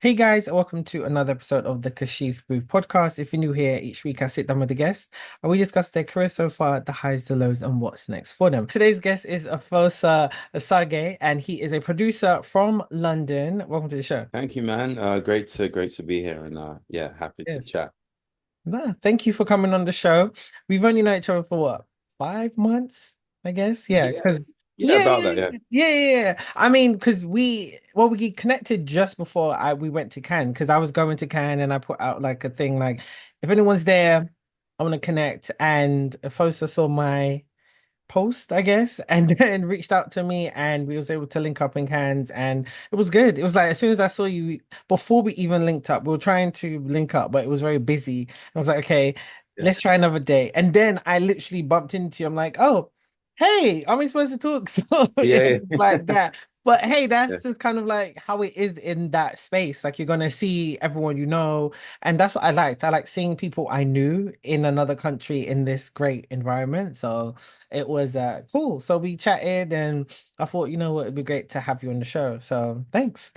Hey guys, welcome to another episode of the Kashif Booth podcast. If you're new here, each week I sit down with a guest and we discuss their career so far, the highs, the lows, and what's next for them. Today's guest is Efosa Osaghae, and he is a producer from London. Welcome to the show. Thank you, man. Great to be here, and yeah, happy to Yes. chat. No, thank you for coming on the show. We've only known each other for what, 5 months, I guess. Yeah, Yeah, because yeah, about that. Yeah, yeah. I mean, because we connected just before I we went to Cannes because I was going to Cannes and I put out like a thing like if anyone's there, I want to connect. And Fosa saw my post, I guess, and then reached out to me and we was able to link up in hands and it was good. It was like as soon as I saw you, before we even linked up, we were trying to link up, but it was very busy. I was like, okay, yeah, let's try another day. And then I literally bumped into you. I'm like, oh, hey, are we supposed to talk? So it yeah, was like yeah. that. But hey, that's Yeah. just kind of like how it is in that space. Like you're gonna see everyone you know. And that's what I liked. I like seeing people I knew in another country in this great environment. So it was cool. So we chatted and I thought, you know what, it'd be great to have you on the show. So thanks.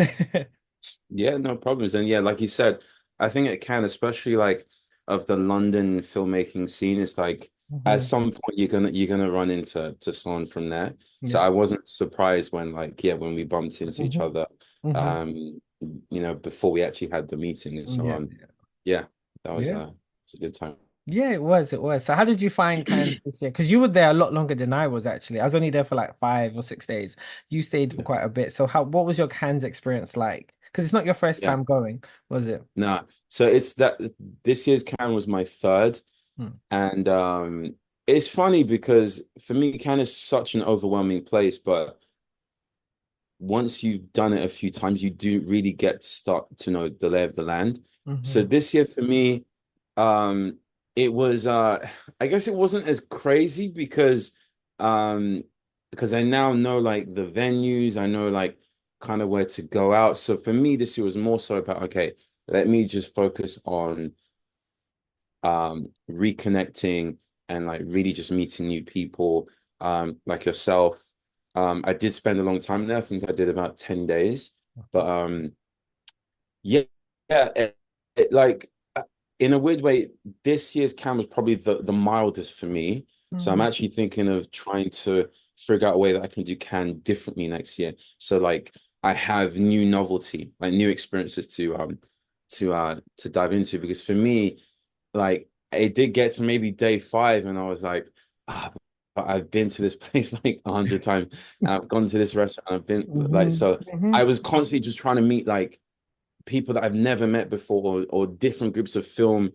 Yeah, no problems. And yeah, like you said, I think it can, especially like of the London filmmaking scene. It's like at hmm some point you're gonna run into someone from there. So Yeah. I wasn't surprised when when we bumped into each hmm other, hmm um, before we actually had the meeting. And so Yeah. yeah, that was Yeah. it's a good time. Yeah, it was. It was. So how did you find Canada this year? Because you were there a lot longer than I was actually. I was only there for like 5 or 6 days. You stayed for Yeah. quite a bit. So what was your Cannes experience like? Because it's not your first Yeah. time going, was it? No, so it's that this year's Cannes was my third, Mm. and it's funny because for me, Cannes is such an overwhelming place, but once you've done it a few times, you do really get to start to know the lay of the land. So hmm this year for me, um, it was I guess it wasn't as crazy um because I now know like the venues, I know like kind of where to go out. So for me, this year was more so about okay, let me just focus on reconnecting and like really just meeting new people like yourself. I did spend a long time there. I think I did about 10 days. But yeah, yeah, like in a weird way, this year's camp was probably the mildest for me. So I'm hmm actually thinking of trying to figure out a way that I can do can differently next year. So like I have new novelty, like new experiences to dive into because for me, like it did get to maybe day five and I was like, ah, but I've been to this place like 100 times and I've gone to this restaurant and I've been like hmm so hmm I was constantly just trying to meet like people that I've never met before or different groups of film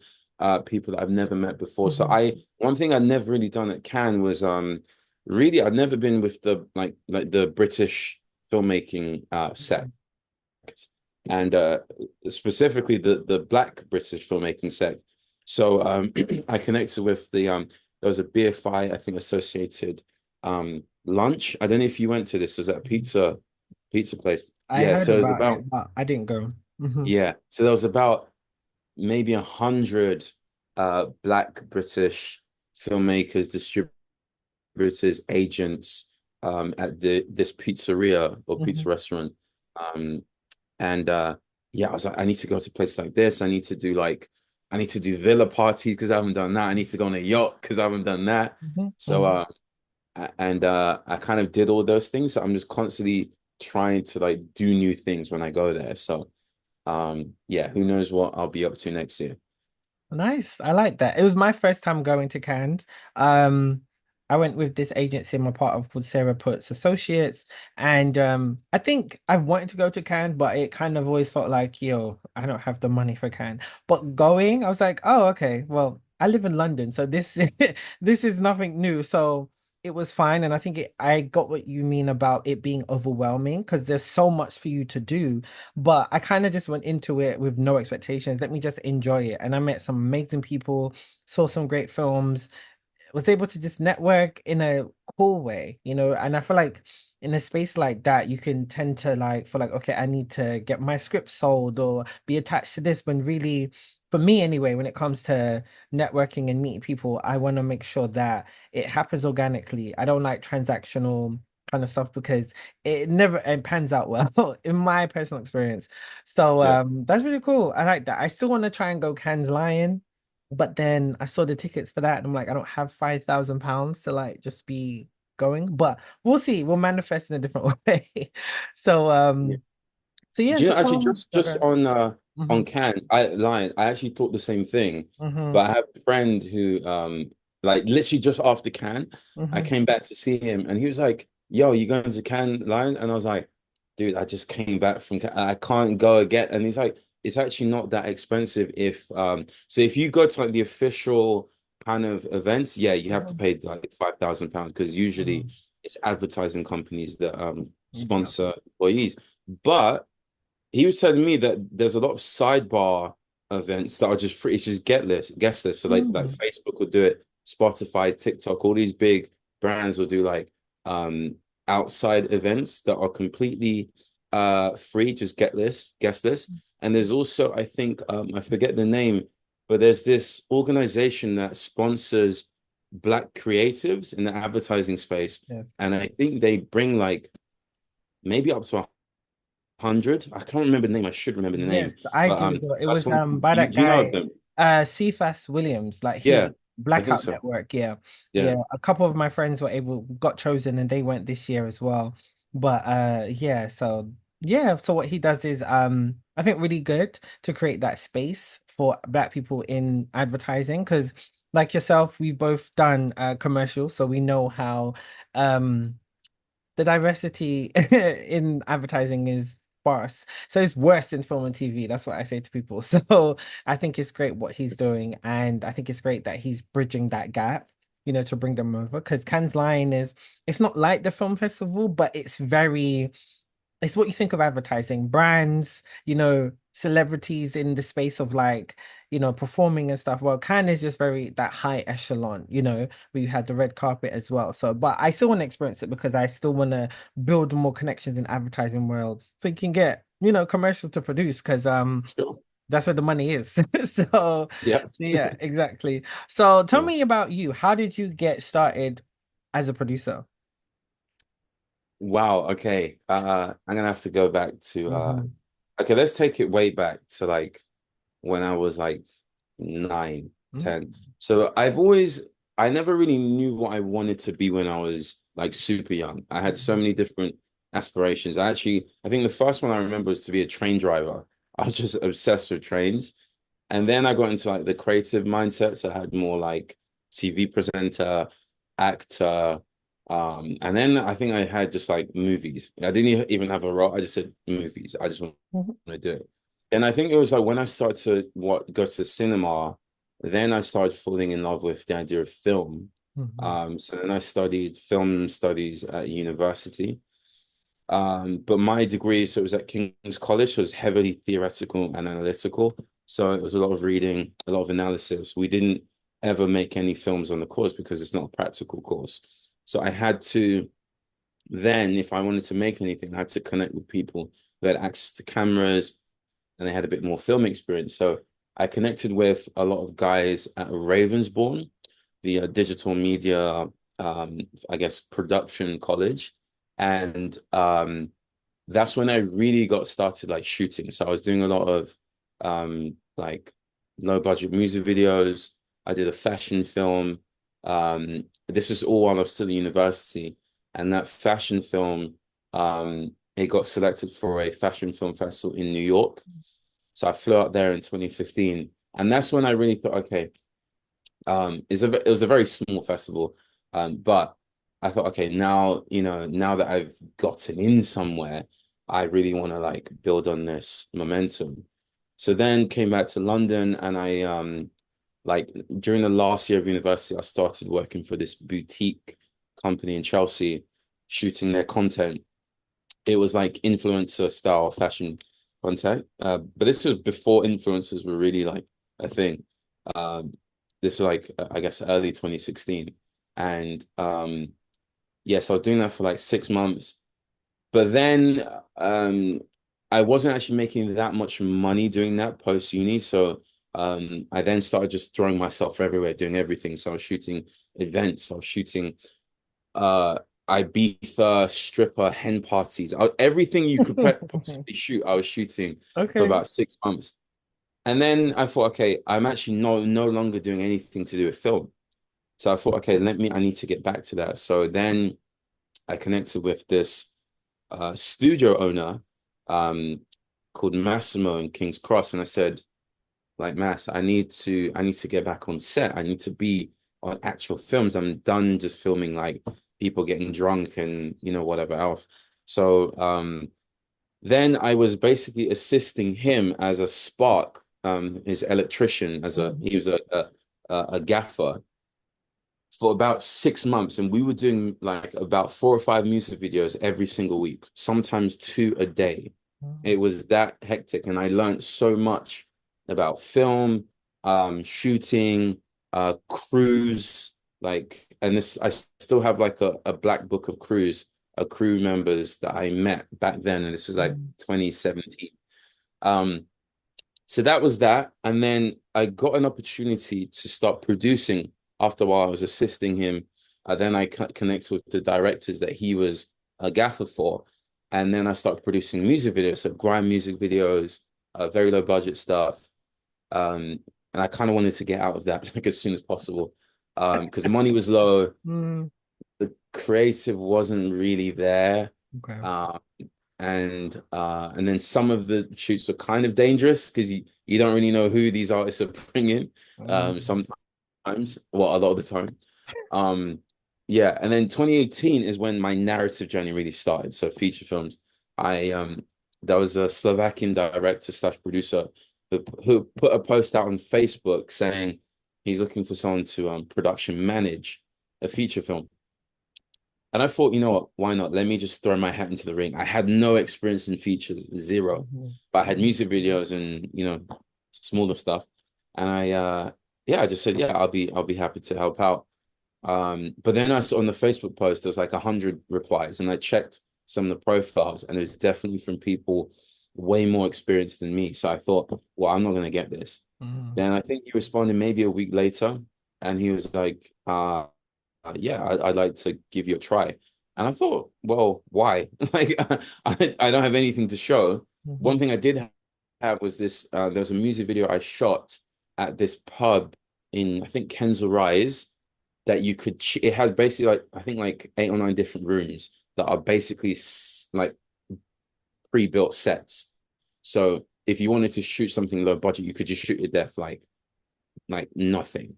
people that I've never met before. So hmm I one thing I'd never really done at Cannes was really I'd never been with the like the British filmmaking set and specifically the Black British filmmaking set. So I connected with there was a BFI I think associated lunch. I don't know if you went to this. It was at a pizza place. I Yeah, heard so it was about about it, but I didn't go. hmm yeah. So there was about maybe 100 Black British filmmakers, distributors, agents at the this pizzeria or hmm pizza restaurant. Um, and yeah, I was like, I need to go to a place like this. I need to do villa parties because I haven't done that. I need to go on a yacht because I haven't done that. hmm So hmm I kind of did all those things. So I'm just constantly trying to like do new things when I go there. So yeah, who knows what I'll be up to next year. Nice. I like that. It was my first time going to Cannes. Um, I went with this agency I'm a part of called Sarah Puts Associates. And I think I've wanted to go to Cannes, but it kind of always felt like, yo, I don't have the money for Cannes. But going, I was like, oh, okay. Well, I live in London, so this this is nothing new. So it was fine. And I think I got what you mean about it being overwhelming because there's so much for you to do. But I kind of just went into it with no expectations. Let me just enjoy it. And I met some amazing people, saw some great films, was able to just network in a cool way, you know. And I feel like in a space like that, you can tend to like feel like, okay, I need to get my script sold or be attached to this when really, for me anyway, when it comes to networking and meeting people, I want to make sure that it happens organically. I don't like transactional kind of stuff because it pans out well in my personal experience. So Yeah. that's really cool. I like that. I still want to try and go Cannes Lion, but then I saw the tickets for that and I'm like, I don't have £5,000 to like just be going, but we'll see. We'll manifest in a different way. So so yeah, Do you so know, actually just okay. on Hmm. Can I lying, I actually thought the same thing. Hmm. But I have a friend who like literally just after Can, I Hmm. came back to see him and he was like, "Yo, you going to Can Lion?" And I was like, "Dude, I just came back from Cannes. I can't go again." And he's like, "It's actually not that expensive if so if you go to like the official kind of events, yeah, you have to Hmm. pay like £5,000 because usually Hmm. it's advertising companies that Yeah. sponsor employees." But he was telling me that there's a lot of sidebar events that are just free. It's just guest list. So like Hmm. Facebook will do it, Spotify, TikTok, all these big brands will do like um outside events that are completely free, just guest list. And there's also, I think I forget the name, but there's this organization that sponsors black creatives in the advertising space. Yes. And I think they bring like maybe up to 100. I can't remember the name. I should remember the Yes, name. I But do as well. It that's was one. by that Do you know of guy, them? Cephas Williams, like Yeah, he I think Blackout so. Network, yeah. Yeah, Yeah. A couple of my friends got chosen and they went this year as well. But yeah, so yeah, so what he does is I think really good to create that space for black people in advertising because like yourself, we've both done commercials, so we know how um the diversity in advertising is sparse. So it's worse in film and TV. That's what I say to people. So I think it's great what he's doing, and I think it's great that he's bridging that gap, to bring them over. Because Cannes Lion it's not like the film festival, but it's what you think of advertising, brands, celebrities in the space of like, performing and stuff. Well, Cannes is just very that high echelon, where you had the red carpet as well. So, but I still want to experience it because I still want to build more connections in advertising worlds so you can get, commercials to produce because sure. that's where the money is. So, Yeah. yeah, exactly. So, tell Yeah. me about you. How did you get started as a producer? Wow. Okay. I'm gonna have to go back to Hmm. okay, let's take it way back to like when I was like 9, 10. So I never really knew what I wanted to be when I was like super young. I had so many different aspirations. I think the first one I remember was to be a train driver. I was just obsessed with trains. And then I got into like the creative mindset. So I had more like TV presenter, actor. And then I think I had just like movies. I didn't even have a role. I just said movies. I just want Hmm. to do it. And I think it was like when I started to go to the cinema, then I started falling in love with the idea of film. Hmm. So then I studied film studies at university. But my degree, so it was at King's College, was heavily theoretical and analytical. So it was a lot of reading, a lot of analysis. We didn't ever make any films on the course because it's not a practical course. So I had to then, if I wanted to make anything, I had to connect with people who had access to cameras and they had a bit more film experience. So I connected with a lot of guys at Ravensbourne, the digital media, I guess, production college. And that's when I really got started like shooting. So I was doing a lot of like low budget music videos. I did a fashion film. This is all while I was still at university. And that fashion film, it got selected for a fashion film festival in New York. So I flew out there in 2015. And that's when I really thought, okay, it was a very small festival. But I thought, okay, now, now that I've gotten in somewhere, I really want to like build on this momentum. So then came back to London and I like during the last year of university, I started working for this boutique company in Chelsea, shooting their content. It was like influencer style fashion content. But this was before influencers were really like a thing. Um, this was like I guess early 2016. And yes, I was doing that for like 6 months. But then I wasn't actually making that much money doing that post uni. So I then started just throwing myself everywhere, doing everything. So I was shooting events, I was shooting Ibiza, stripper, hen parties. Everything you could possibly shoot, I was shooting for Okay. about 6 months. And then I thought, okay, I'm actually no longer doing anything to do with film. So I thought, okay, I need to get back to that. So then I connected with this studio owner um, called Massimo in King's Cross, and I said, like, Mass, I need to get back on set. I need to be on actual films. I'm done just filming like people getting drunk and whatever else. So then I was basically assisting him as a spark, his electrician, he was a gaffer for about 6 months, and we were doing like about 4 or 5 music videos every single week, sometimes two a day. It was that hectic, and I learned so much about film, shooting, crews, like, and this I still have like a black book of crew members that I met back then, and this was like 2017. Um, so that was that. And then I got an opportunity to start producing after a while. I was assisting him. Then I connected with the directors that he was a gaffer for. And then I started producing music videos, so grime music videos, very low budget stuff. Um, and I kind of wanted to get out of that like as soon as possible. Because the money was low, Mm, the creative wasn't really there. okay. Um, and then some of the shoots were kind of dangerous because you don't really know who these artists are bringing Mm, sometimes, well, a lot of the time. um yeah, and then 2018 is when my narrative journey really started. So feature films. I That was a Slovakian director slash producer who put a post out on Facebook saying he's looking for someone to production manage a feature film. And I thought, you know what, why not? Let me just throw my hat into the ring. I had no experience in features, zero. mhm, But I had mhm, music videos and, smaller stuff. And yeah, I just said, yeah, I'll be happy to help out. But then I saw on the Facebook post, there's like 100 replies, and I checked some of the profiles, and it was definitely from people way more experienced than me. So I thought, well, I'm not gonna get this. mhm, Then I think he responded maybe a week later, and he was like, yeah, I'd like to give you a try. And I thought, well, why? Like, I don't have anything to show. One mhm, thing I did have was this, there was a music video I shot at this pub in, I think, Kensal Rise, that it has basically like, I think like 8 or 9 different rooms that are basically like pre-built sets. So if you wanted to shoot something low budget, you could just shoot it there for like nothing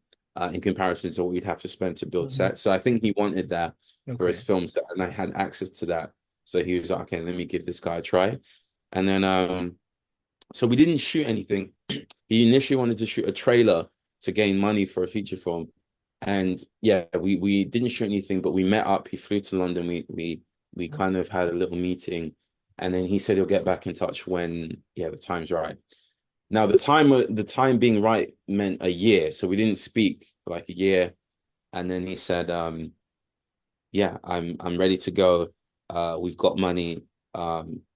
in comparison to what you'd have to spend to build mhm. sets. So I think he wanted that for his Okay. films, and I had access to that. So he was like, okay, let me give this guy a try. And then so we didn't shoot anything. He initially wanted to shoot a trailer to gain money for a feature film. And yeah, we didn't shoot anything, but we met up. He flew to London. We kind of had a little meeting, and then he said he'll get back in touch when, yeah, the time's right. Now the time being right meant a year, so we didn't speak for like a year, and then he said, "Yeah, I'm ready to go. We've got money.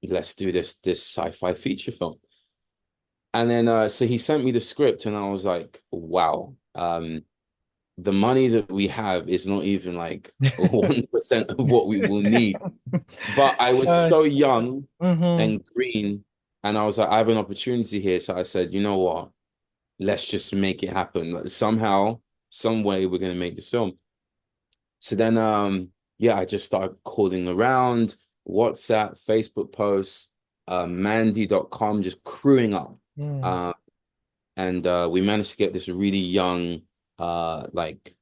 Let's do this sci-fi feature film." And then so he sent me the script, and I was like, "Wow, the money that we have is not even like 1% of what we will need." But I was Uh, so young mhm, and green, and I was like, "I have an opportunity here," so I said, "You know what? Let's just make it happen. Like, somehow, some way, we're gonna make this film." So then, yeah, I just started calling around, WhatsApp, Facebook posts, Mandy.com, just crewing up. mm, Uh, and we managed to get this really young, like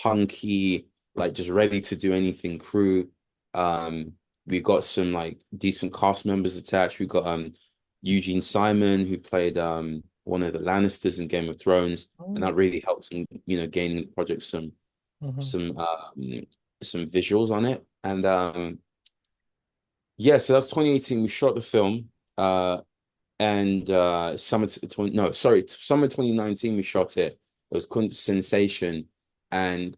punky, like just ready to do anything crew. Um, we got some like decent cast members attached. We got Eugene Simon, who played one of the Lannisters in Game of Thrones, and mm, that really helped him, gaining the project mhm, some some visuals on it. And yeah, so that's 2018. We shot the film. And summer 20 no, sorry, summer 2019 we shot it. It was called Sensation. And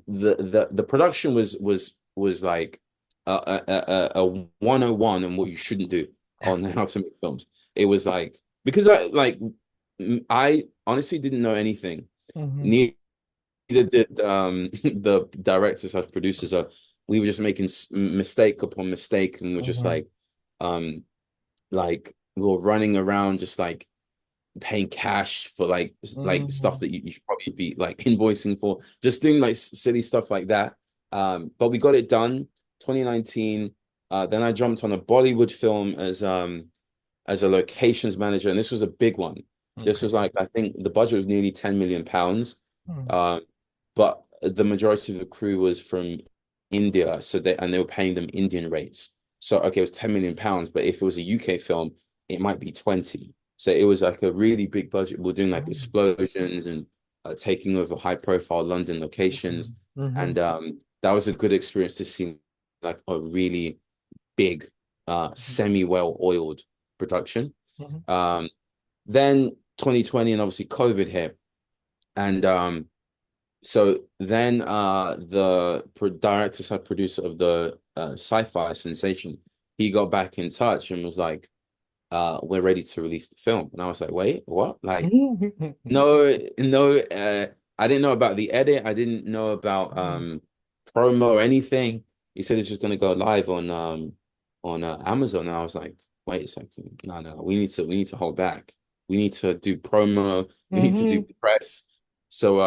the production was like a 101 on what you shouldn't do on how to make films. It was like, because I honestly didn't know anything. mhm, Neither did the directors or producers. we were just making mistake upon mistake, and we're just Mm-hmm. um, we were running around just paying cash for stuff Mm-hmm. that you should probably be like invoicing for, just doing silly stuff like that. But we got it done 2019. Then I jumped on a Bollywood film as a locations manager, and this was a big one. This Okay. was like, I think the budget was nearly 10 million pounds. Mm. Um, but the majority of the crew was from India, they were paying them Indian rates. So okay, it was 10 million pounds, but if it was a UK film, it might be 20. So it was like a really big budget. We're doing like Mm. explosions and taking over high profile London locations. Mm-hmm. And that was a good experience to see like a really big, semi well oiled production. Mm-hmm. Um, then 2020 and obviously COVID hit. And so then the director side producer of the sci-fi sensation, he got back in touch and was like, we're ready to release the film. And I was like, wait, what? Like, no, no, I didn't know about the edit. I didn't know about promo or anything. He said it's just gonna go live on Amazon. And I was like, wait a second, no, no, we need to hold back. We need to do promo. We need to do Mm-hmm. press. So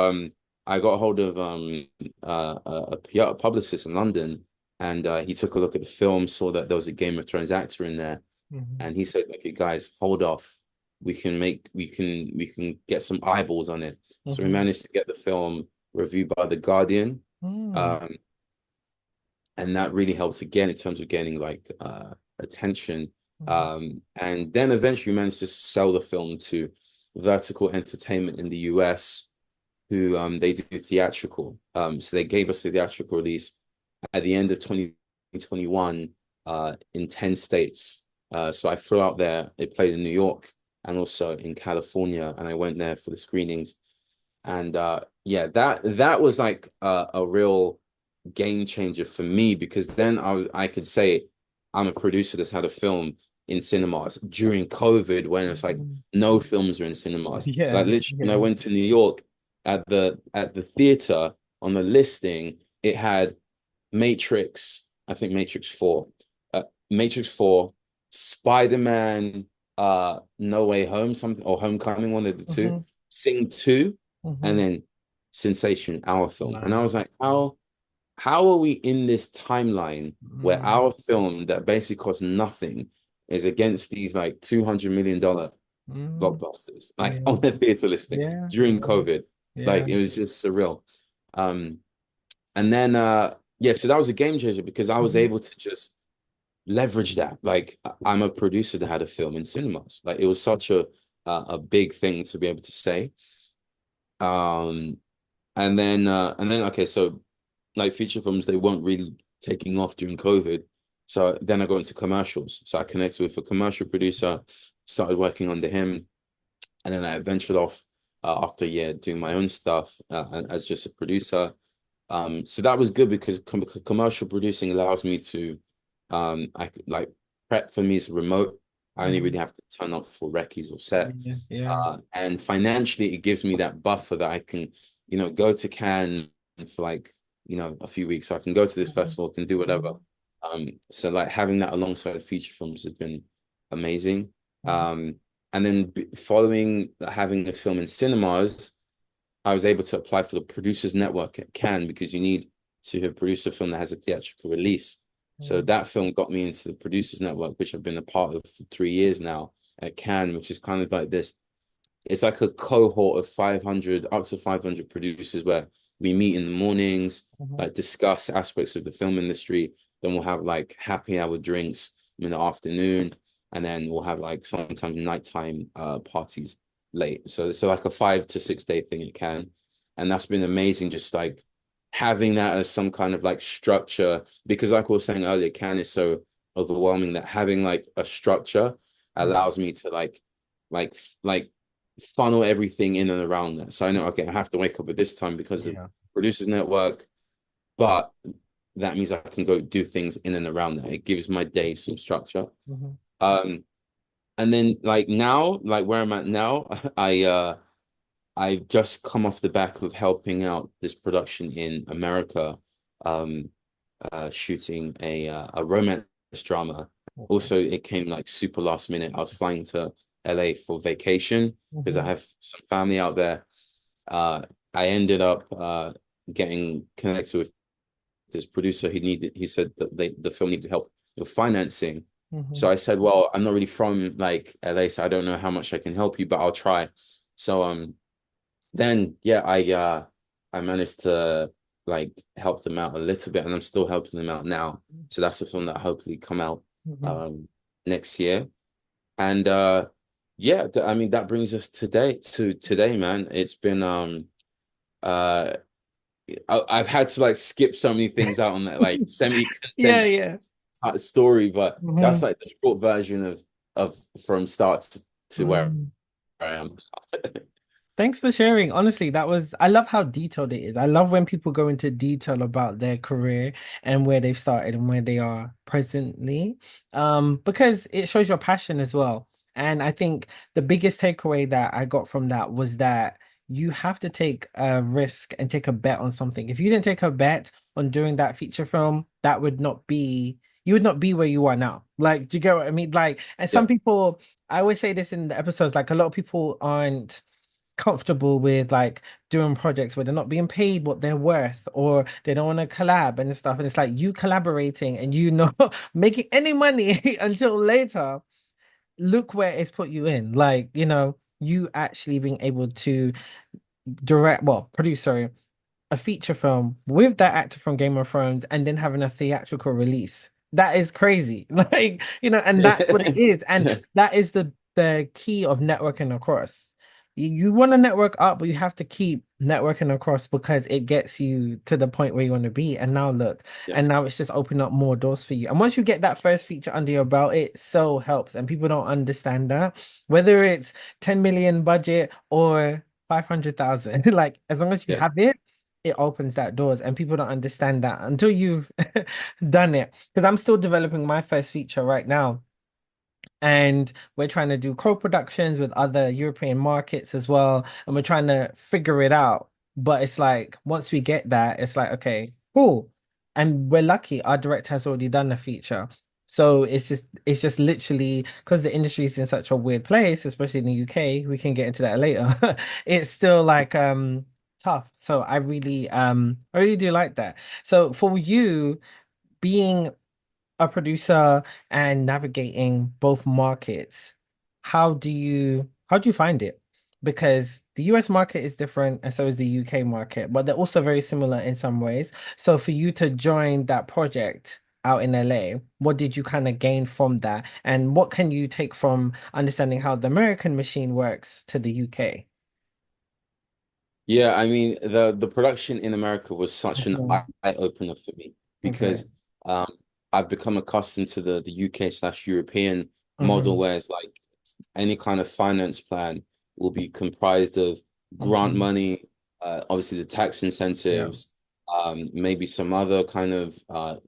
I got hold of a PR publicist in London, and he took a look at the film, saw that there was a Game of Thrones actor in there, Mm-hmm. and he said, okay, guys, hold off. We can get some eyeballs on it. So we Mm-hmm. managed to get the film reviewed by The Guardian. Mm. Um, and that really helps again in terms of getting attention. Mm-hmm. And then eventually we managed to sell the film to Vertical Entertainment in the US, who they do theatrical. So they gave us the theatrical release at the end of 2021 in 10 states. So I flew out there. It played in New York and also in California, and I went there for the screenings. And yeah, that was like a real game changer for me, because then I could say I'm a producer that's had a film in cinemas during COVID when it's like Mm-hmm. no films are in cinemas. Like Yeah, literally when I yeah. went to New York at the theater on the listing, it had Matrix, I think Matrix 4, Matrix 4, Spider-Man, No Way Home, something or Homecoming, one of the two, Mm-hmm. Sing 2, and Mm-hmm. then Sensation, our film. And I Wow. was like, how are we in this timeline where Mm. our film that basically costs nothing is against these like $200 million Mm. blockbusters, like Yeah, on the theater listing yeah, during yeah, COVID? yeah. Like it was just surreal. Um, and then yeah, so that was a game changer because I was Mm-hmm. able to just leverage that. Like I'm a producer that had a film in cinemas. Like it was such a big thing to be able to say. Um, and then okay, so like feature films, they weren't really taking off during COVID. So then I got into commercials. So I connected with a commercial producer, started working under him, and then I ventured off after a year doing my own stuff as just a producer. So that was good because commercial producing allows me to, I could like prep for me is remote. I only Mm-hmm. really have to turn up for recce's or set. Yeah, yeah. And financially, it gives me that buffer that I can, go to Cannes for like, a few weeks. So I can go to this Mm-hmm. festival, can do whatever. Mm-hmm. So like having that alongside feature films has been amazing. Mm-hmm. And then following having a film in cinemas, I was able to apply for the Producers Network at Cannes because you need to have produced a film that has a theatrical release. So Mm-hmm. that film got me into the Producers Network, which I've been a part of for 3 years now at Cannes, which is kind of like this. It's like a cohort of 500, up to 500 producers where we meet in the mornings, Mm-hmm. like discuss aspects of the film industry. Then we'll have like happy hour drinks in the afternoon, and then we'll have like sometimes nighttime parties late. So like a 5 to 6 day thing it can. And that's been amazing, just like having that as some kind of like structure, because like I was saying earlier, can is so overwhelming that having like a structure allows me to like like funnel everything in and around that. So I know, okay, I have to wake up at this time because of Yeah. Producers Network, but that means I can go do things in and around that. It gives my day some structure. Mm-hmm. Um, and then like now, like where I'm at now, I've just come off the back of helping out this production in America. Um, shooting a romance drama. Okay. Also, it came like super last minute. I was flying to LA for vacation because I Hmm. have some family out there. I ended up getting connected with this producer. He said that the film needed help with financing. Hmm. So I said, well, I'm not really from like LA, so I don't know how much I can help you, but I'll try. So then yeah, I managed to like help them out a little bit, and I'm still helping them out now. So that's a film that hopefully come out Hmm. um next year. And yeah, I mean that brings us today, man. It's been uh I've had to like skip so many things out on that like Yeah, semi-condensed yeah. story, but that's Hmm. like the short version of from start to where Mm. I am. Thanks for sharing. Honestly, I love how detailed it is. I love when people go into detail about their career and where they've started and where they are presently. Because it shows your passion as well. And I think the biggest takeaway that I got from that was that you have to take a risk and take a bet on something. If you didn't take a bet on doing that feature film, you would not be where you are now. Like, do you get what I mean? Like, and some Yeah, people, I always say this in the episodes, like a lot of people aren't comfortable with like doing projects where they're not being paid what they're worth or they don't want to collab and stuff. And it's like you collaborating and you not making any money until later. Look where it's put you in. Like, you actually being able to produce, sorry, a feature film with that actor from Game of Thrones and then having a theatrical release. That is crazy. Like, and that's what it is. And that is the key of networking across. You want to network up, but you have to keep networking across because it gets you to the point where you want to be. And now look, yeah, and now it's just opening up more doors for you. And once you get that first feature under your belt, it so helps. And people don't understand that. Whether it's 10 million budget or 500,000, like as long as you yeah. have it, it opens that doors and people don't understand that until you've done it. Because I'm still developing my first feature right now. And we're trying to do co-productions with other European markets as well. And we're trying to figure it out. But it's like once we get that, it's like, okay, cool. And we're lucky our director has already done the feature. So it's just literally because the industry is in such a weird place, especially in the UK, we can get into that later. It's still like tough. So I really do like that. So for you being a producer and navigating both markets, how do you find it? Because the US market is different and so is the UK market, but they're also very similar in some ways. So for you to join that project out in LA, what did you kind of gain from that? And what can you take from understanding how the American machine works to the UK? Yeah, I mean the production in America was such an Mhm. eye opener for me Okay. because um I've become accustomed to the UK/European model Hmm. where it's like any kind of finance plan will be comprised of grant Hmm. money, obviously the tax Yeah. incentives, maybe some other kind of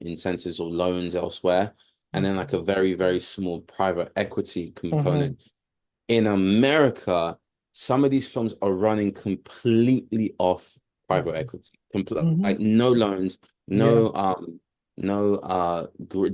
incentives or loans elsewhere, and then like a very, very small private equity Hmm. component. In America, some of these films are running completely off private Hmm. equity. Complete, Hmm. like no loans, Yeah. no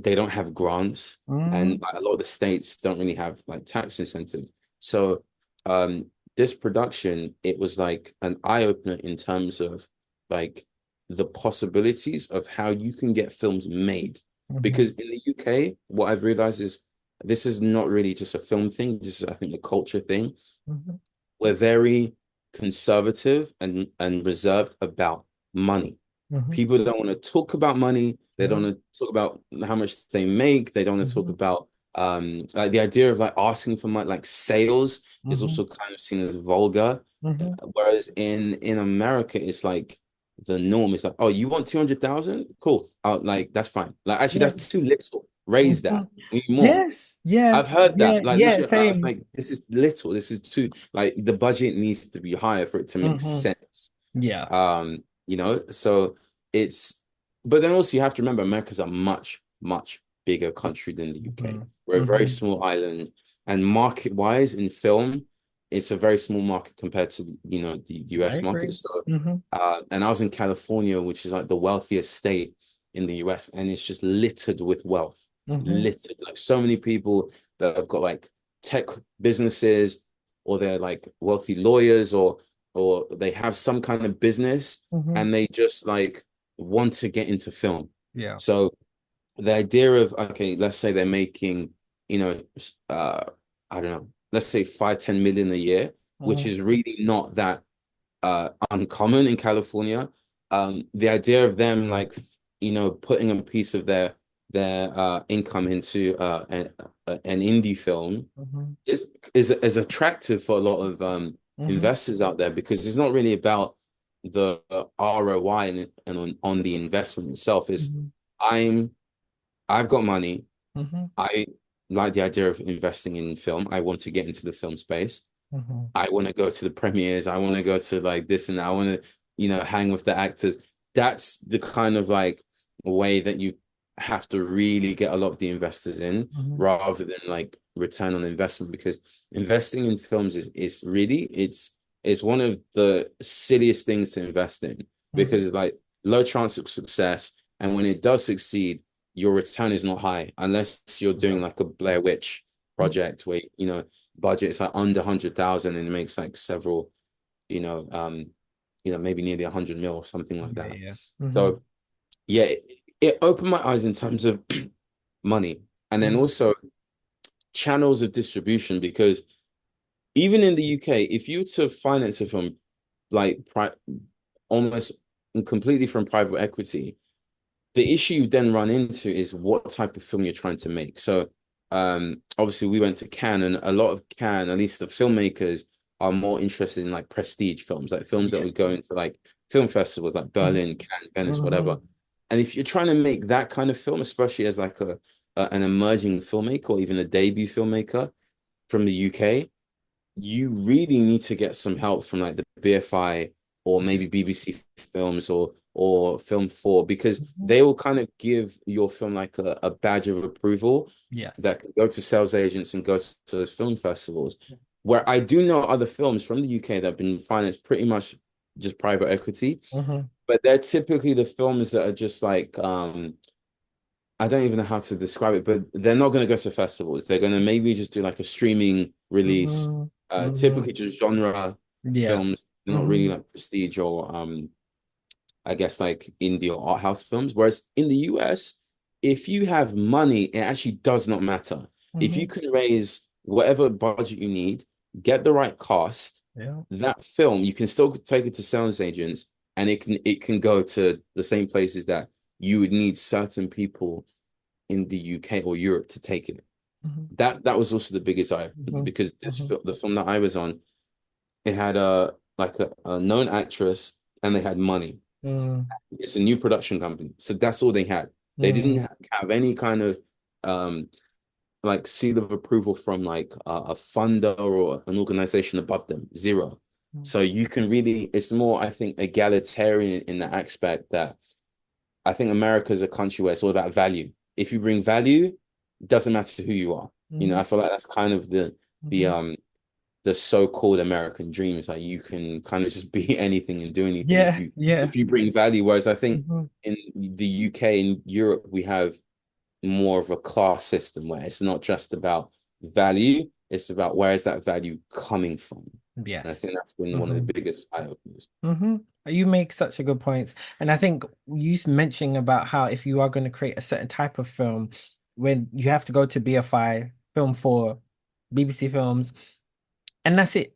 they don't have grants, and Hmm. like, a lot of the states don't really have like tax incentives. So um this production, it was like an eye opener in terms of like the possibilities of how you can get films made. Hmm. Because in the UK, what I've realized is this is not really just a film thing, this is I think a culture thing. Hmm. We're very conservative and reserved about money. Hmm. People don't want to talk about money. They don't Yeah. want to talk about how much they make. They don't want to talk Hmm. about like the idea of like asking for money, like sales is Hmm. also kind of seen as vulgar. Hmm. Whereas in America, it's like the norm is like, oh, you want 200,000? Cool. Like that's fine. Like actually, Yeah. that's too little. Raise Hmm. that. We need more. Yes. Yeah. I've heard Yeah. that. Like Yeah. literally, I was Same. like, this is little. This is too like the budget needs to be higher for it to make Hmm. sense. Yeah. So it's but then also you have to remember America's a much, much bigger country than the UK. Hmm. We're a very Hmm. small island, and market-wise in film, it's a very small market compared to the I US market. agree. So Hmm. and I was in California, which is like the wealthiest state. in the US, and it's just littered with wealth, Hmm. littered. Like so many people that have got like tech businesses, or they're like wealthy lawyers, or they have some kind of business, Hmm. and they just like want to get into film. Yeah. So the idea of, okay, let's say they're making, you know, uh, I don't know, let's say 5, 10 million a year, which Hmm. is really not that uncommon in California. The idea of them like, putting a piece of their income into an indie film Hmm. is attractive for a lot of Hmm. investors out there, because it's not really about the ROI and on the investment itself. Is Hmm. I'm I've got money. Hmm. I like the idea of investing in film. I want to get into the film space. Hmm. I want to go to the premieres. I want to go to like this and that. I want to, hang with the actors. That's the kind of like way that you have to really get a lot of the investors in, Hmm. rather than like return on investment. Because investing in films is really, it's one of the silliest things to invest in, Hmm. because it's like low chance of success. And when it does succeed, your return is not high unless you're Yeah. doing like a Blair Witch project where, budget is like under 100,000 and it makes like several, you know, um, maybe nearly 100 mil or something like Yeah. that. Yeah. Hmm. So yeah, it opened my eyes in terms of money, and then also channels of distribution. Because even in the UK, if you were to finance a film like almost completely from private equity, the issue you then run into is what type of film you're trying to make. So, obviously, we went to Cannes, and a lot of Cannes, at least the filmmakers, are more interested in like prestige films, like films that would go Yes. into like film festivals like Hmm. Berlin, Cannes, Venice, Hmm. whatever. And if you're trying to make that kind of film, especially as like an emerging filmmaker or even a debut filmmaker from the UK, you really need to get some help from like the BFI, or maybe BBC Films, or Film 4, because Hmm. they will kind of give your film like a badge of approval Yes. that can go to sales agents and go to film festivals. Where I do know other films from the UK that have been financed pretty much just private equity, Hmm. but they're typically the films that are just like I don't even know how to describe it, but they're not going to go to festivals. They're going to maybe just do like a streaming release, Hmm. Hmm. typically just genre Yeah. films. They're not really Hmm. like prestige or I guess like indie or art house films. Whereas in the US, if you have money, it actually does not matter. If you Hmm. can raise whatever budget you need, get the right cast, Yeah. that film, you can still take it to sales agents, and it can go to the same places that you would need certain people in the UK or Europe to take it. Hmm. That was also the biggest eye, Hmm. because Hmm. the film that I was on, it had a known actress, and they had money. Hmm. It's a new production company, so that's all they had. They didn't Hmm. have any kind of um like seal of approval from like a funder or an organization above them. Zero. So you can really, it's more, I think, egalitarian in the aspect that I think America is a country where it's all about value. If you bring value, it doesn't matter who you are. Hmm. I feel like that's kind of the Hmm. um the so-called American dream, is like you can kind of just be anything and do anything if Yeah. you Yeah. if you bring value. Whereas I think Hmm. in the UK and Europe we have more of a class system where it's not just about value, it's about where is that value coming from. And I Yes. think that's been one of the Hmm. biggest eye openers. Hmm. You make such a good point. And I think mentioning about how if you are going to create a certain type of film, when you have to go to BFI, Film 4, BBC Films, and that's it.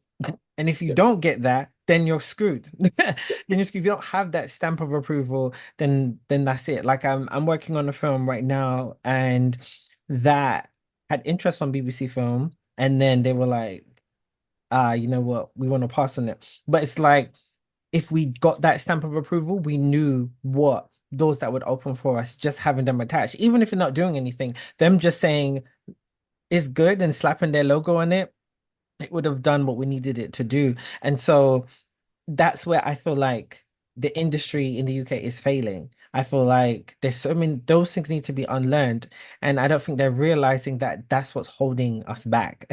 And if you Yeah, don't get that, then you're screwed. yeah, Then you're screwed. If you don't have that stamp of approval, then that's it. Like I'm working on a film right now, and that had interest on BBC Film, and then they were like, you know what, we want to pass on it. But it's like if we got that stamp of approval, we knew what doors that would open for us just having them attached. Even if you're not doing anything, them just saying it's good and slapping their logo on it, it would have done what we needed it to do. And so that's where I feel like the industry in the UK is failing. I feel like there's so many, those things need to be unlearned. And I don't think they're realizing that that's what's holding us back.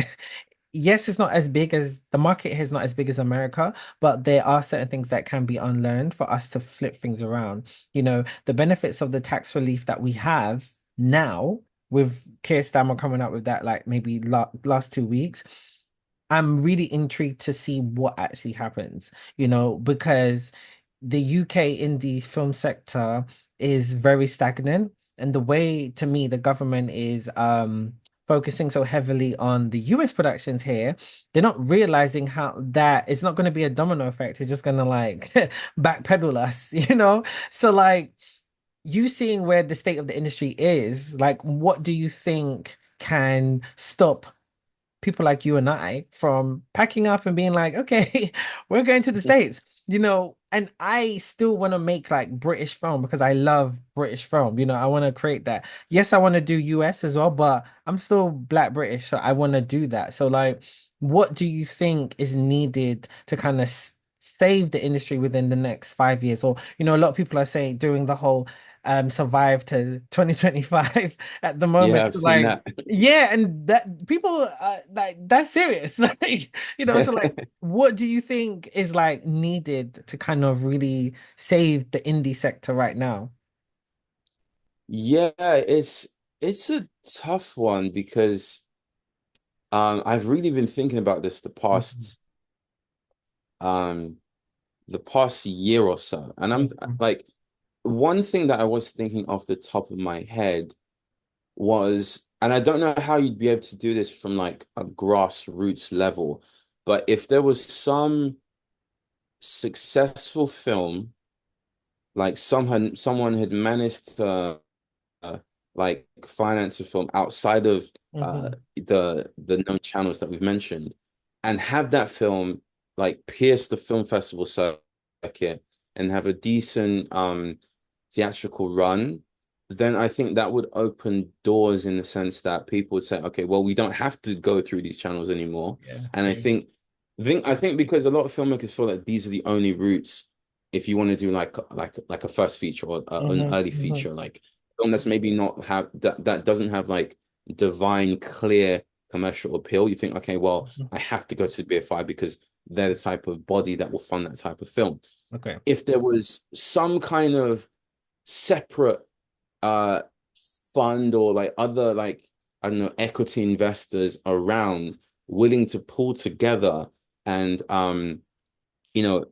yes, it's not as big as the market here is not as big as America, but there are certain things that can be unlearned for us to flip things around. The benefits of the tax relief that we have now with Keir Starmer coming up with that, like maybe la last 2 weeks. I'm really intrigued to see what actually happens, because the UK indie film sector is very stagnant. And the way, to me, the government is focusing so heavily on the US productions here, they're not realizing how that it's not going to be a domino effect. It's just going to like backpedal us, you know? So like you seeing where the state of the industry is, like what do you think can stop people like you and I from packing up and being like, okay, we're going to the States, and I still want to make like British film because I love British film. I want to create that. Yes, I want to do US as well, but I'm still Black British, so I want to do that. So like, what do you think is needed to kind of save the industry within the next 5 years? Or, a lot of people are saying during the whole survive to 2025 at the Yeah, moment. I've So seen like that. yeah, and that people like that's serious. Like, so like what do you think is like needed to kind of really save the indie sector right now? Yeah, it's a tough one because I've really been thinking about this Mhm, um the past year or so. And I'm mhm, like one thing that I was thinking off the top of my head was, and I don't know how you'd be able to do this from like a grassroots level, but if there was some successful film, like someone had managed to like finance a film outside of mhm. the known channels that we've mentioned, and have that film like pierce the film festival circuit and have a decent theatrical run, then I think that would open doors in the sense that people would say, okay, well, we don't have to go through these channels anymore. Yeah, And I yeah. think because a lot of filmmakers feel that these are the only routes if you want to do like a first feature or an Hmm, early hmm. feature, like film that's maybe not have that doesn't have like divine clear commercial appeal. You think, okay, well, I have to go to BFI because they're the type of body that will fund that type of film. Okay. If there was some kind of separate uh fund or like other like I don't know equity investors around willing to pull together and you know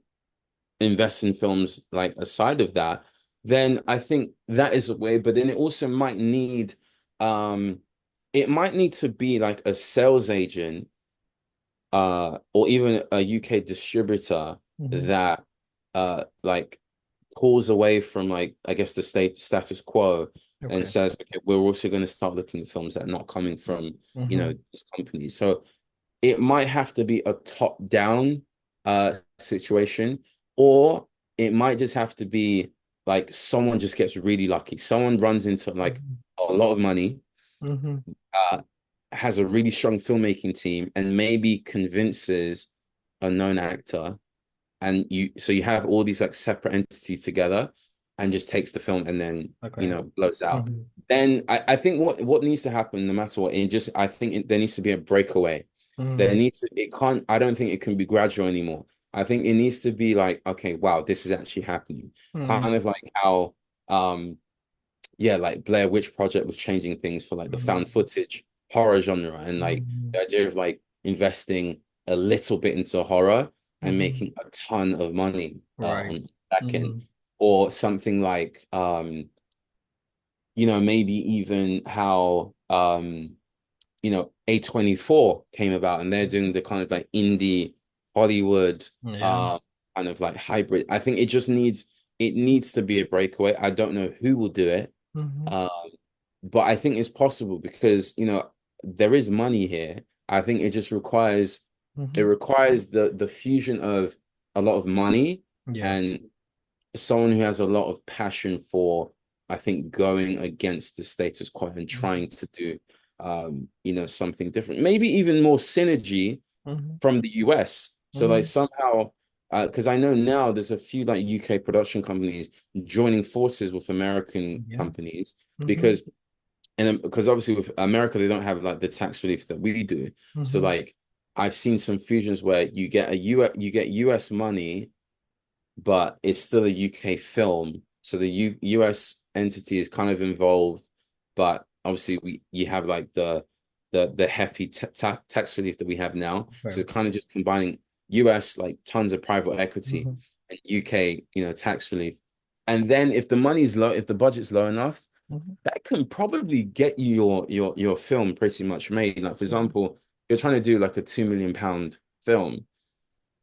invest in films like aside of that, then I think that is a way. But then um it might need to be like a sales agent or even a UK distributor Hmm. that like pulls away from like I guess the status quo and Okay. says, okay, we're also going to start looking at films that are not coming from, Hmm. these companies. So it might have to be a top-down situation, or it might just have to be like someone just gets really lucky. Someone runs into like Hmm. a lot of money, Hmm. uh, has a really strong filmmaking team, and maybe convinces a known actor, and you have all these like separate entities together, and just takes the film and then Okay. blows out. Hmm. Then I think what needs to happen, no matter what, I think there needs to be a breakaway. Hmm. It can't, I don't think it can be gradual anymore. I think it needs to be like, okay, wow, this is actually happening. Hmm. Kind of like how yeah, like Blair Witch Project was changing things for like the found Hmm. footage horror genre, and like Hmm. the idea of like investing a little bit into horror and Hmm. making a ton of money Right. on back end, Hmm. or something like maybe even how A24 came about, and they're doing the kind of like indie Hollywood Yeah. uh kind of like hybrid. I think it needs to be a breakaway. I don't know who will do it. Hmm. Um, but I think it's possible because, there is money here. I think it Hmm. requires the fusion of a lot of money Yeah. and someone who has a lot of passion for, I think, going against the status quo and trying to do, something different. Maybe even more synergy Hmm. from the US. So like Hmm. somehow, because I know now there's a few like UK production companies joining forces with American Yeah. companies Hmm. because obviously with America they don't have like the tax relief that we do. So Hmm. like I've seen some fusions where you get US money, but it's still a UK film. So the US entity is kind of involved, but obviously we you have like the hefty tax relief that we have now. So Right. it's kind of just combining US like tons of private equity Mhm, and UK, tax relief. And then if the money's low, if the budget's low enough, mhm, that can probably get you your film pretty much made. Like for mhm, example, you're trying to do like a £2 million film,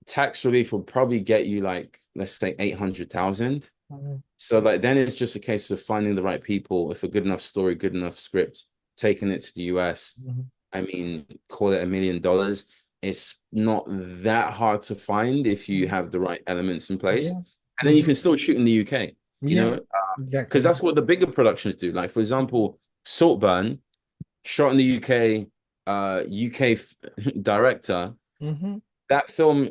tax relief will probably get you like let's say 800,000. mhm, So like then it's just a case of finding the right people with a good enough story, good enough script, taking it to the US. mhm. I mean, call it $1 million. It's not that hard to find if you Mhm. have the right elements in place. Yeah. And then you Mhm. can still shoot in the UK, Yeah, because exactly. that's what the bigger productions do. Like for example, Saltburn, shot in the UK, UK director. Hmm. That film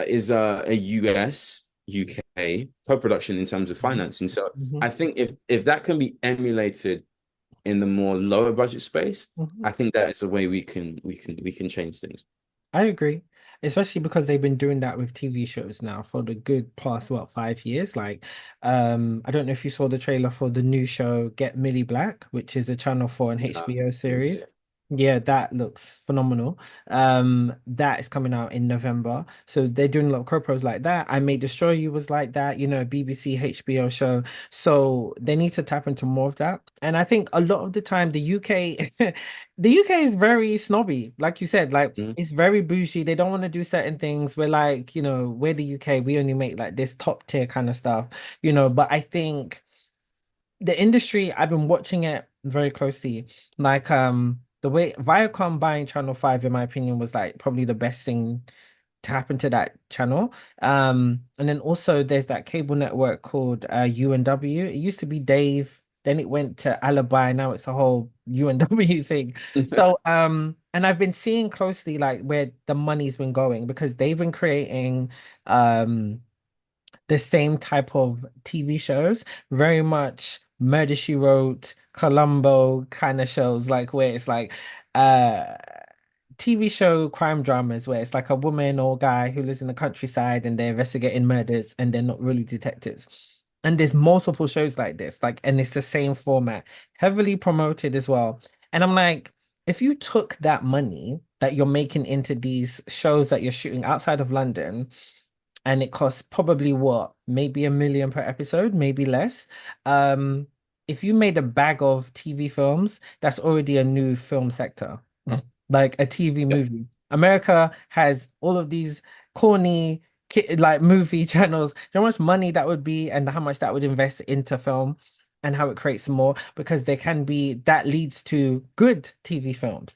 is a US UK co-production in terms of financing. So Hmm. I think if that can be emulated in the more lower budget space, Hmm. I think that is a way we can change things. I agree, especially because they've been doing that with TV shows now for the good past, what, 5 years. Like, I don't know if you saw the trailer for the new show Get Millie Black, which is a Channel 4 and No, HBO didn't see series. it. Yeah, that looks phenomenal. That is coming out in November. So they're doing a lot of co-pros like that. I May Destroy You was like that, BBC, HBO show. So they need to tap into more of that. And I think a lot of the time the UK the UK is very snobby, like you said, like Mhm. it's very bougie. They don't want to do certain things. We're like, we're the UK, we only make like this top tier kind of stuff, but I think the industry, I've been watching it very closely. Like the way Viacom buying Channel 5, in my opinion, was like probably the best thing to happen to that channel. And then also there's that cable network called UNW. It used to be Dave, then it went to Alibi, now it's a whole UNW thing. So and I've been seeing closely like where the money's been going because they've been creating the same type of TV shows, very much Murder She Wrote, Columbo kind of shows, like where it's like uh TV show crime dramas where it's like a woman or guy who lives in the countryside and they're investigating murders and they're not really detectives. And there's multiple shows like this, like, and it's the same format, heavily promoted as well. And I'm like, if you took that money that you're making into these shows that you're shooting outside of London, and it costs probably what, maybe 1 million per episode, maybe less. Um, if you made a bag of TV films, that's already a new film sector, like a TV Yeah. movie. America has all of these corny like movie channels. Do you know how much money that would be and how much that would invest into film and how it creates more? Because there can be that leads to good TV films,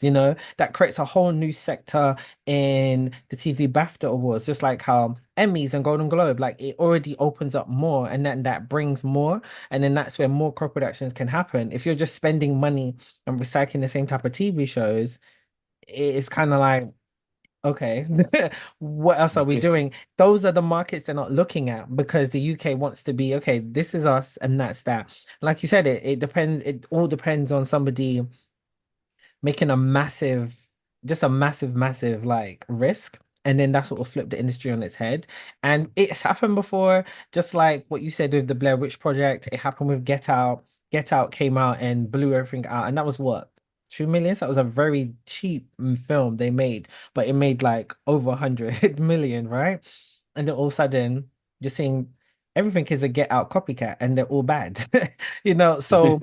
that creates a whole new sector in the TV BAFTA Awards, just like how Emmys and Golden Globe, like it already opens up more and then that brings more. And then that's where more co-productions can happen. If you're just spending money and recycling the same type of TV shows, it's kind of like, okay, what else are we doing? Those are the markets they're not looking at because the UK wants to be, okay, this is us and that's that. Like you said, it depends, it all depends on somebody making a massive, just a massive, massive like risk. And then that's what will flip the industry on its head. And it's happened before, just like what you said with the Blair Witch Project. It happened with Get Out. Get Out came out and blew everything out. And that was what? 2 million? So that was a very cheap film they made, but it made like over 100 million, right? And then all of a sudden, you're seeing everything is a Get Out copycat and they're all bad. So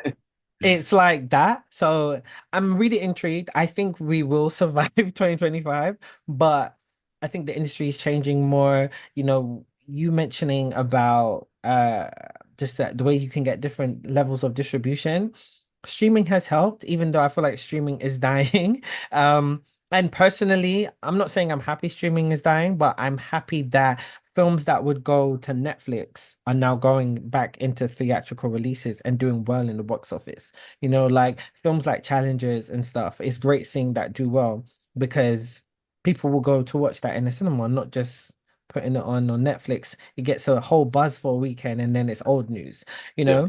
it's like that. So I'm really intrigued. I think we will survive 2025, but I think the industry is changing more. You mentioning about just that the way you can get different levels of distribution. Streaming has helped, even though I feel like streaming is dying. And personally, I'm not saying I'm happy streaming is dying, but I'm happy that films that would go to Netflix are now going back into theatrical releases and doing well in the box office. Like films like Challengers and stuff. It's great seeing that do well because people will go to watch that in the cinema, not just putting it on Netflix. It gets a whole buzz for a weekend and then it's old news, you Yeah. know?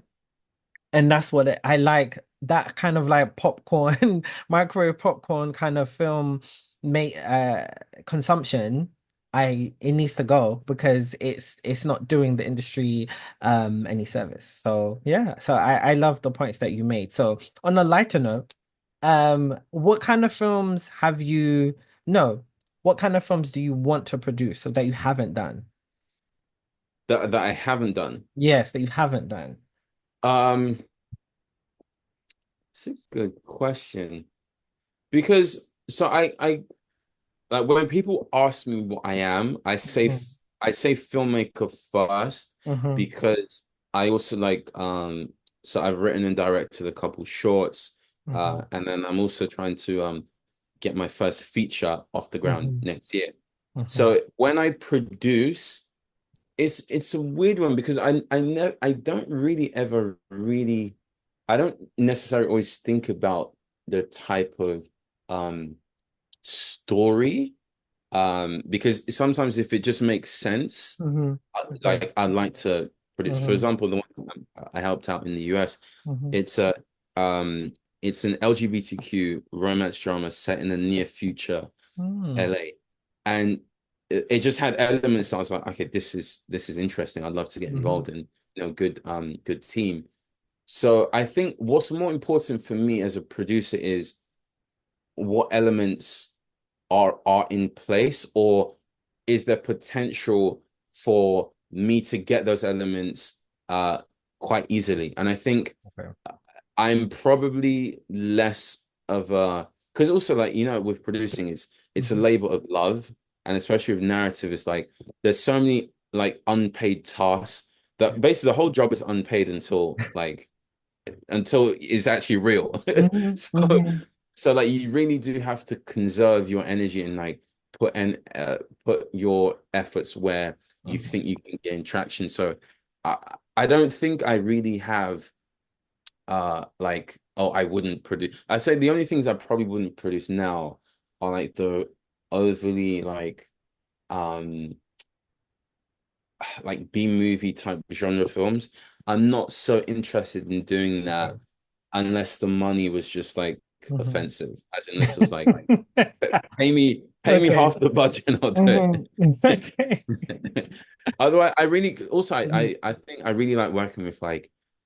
And that's what I like, that kind of like popcorn, microwave popcorn kind of film. make consumption, I it needs to go because it's not doing the industry any service. So yeah, so I love the points that you made. So on a lighter note, what kind of films have you no, what kind of films do you want to produce so that you haven't done? that I haven't done. Yes, that you haven't done. Um, it's a good question because I like when people ask me what I am, Mhm, I say filmmaker first mhm, because I also like so I've written and directed a couple shorts, mhm, and then I'm also trying to get my first feature off the ground mhm, next year. mhm, So when I produce, it's a weird one because I don't really ever really I don't necessarily always think about the type of um story because sometimes if it just makes sense, mhm, mhm, like I'd like to produce. For mhm, example, the one I helped out in the US, mhm, it's a um it's an LGBTQ romance drama set in the near future mhm, LA, and it just had elements. I was like, okay, this is interesting. I'd love to get mhm, involved in, good team. So I think what's more important for me as a producer is what elements are in place, or is there potential for me to get those elements quite easily? And I think okay. I'm probably less of a because also like with producing it's a Mhm, labor of love, and especially with narrative it's like there's so many like unpaid tasks that yeah. basically the whole job is unpaid until it's actually real. Mhm, So mhm, so like you really do have to conserve your energy and like put your efforts where you mhm, think you can gain traction. So I I don't think I really have like oh I wouldn't produce. I'd say the only things I probably wouldn't produce now are like the overly um like B movie type genre films. I'm not so interested in doing okay. that unless the money was just like Mhm. offensive, as in this was like pay me Okay. half the budget and I'll do Mhm. Okay. it. Otherwise, I really also Mhm, I think I really like working with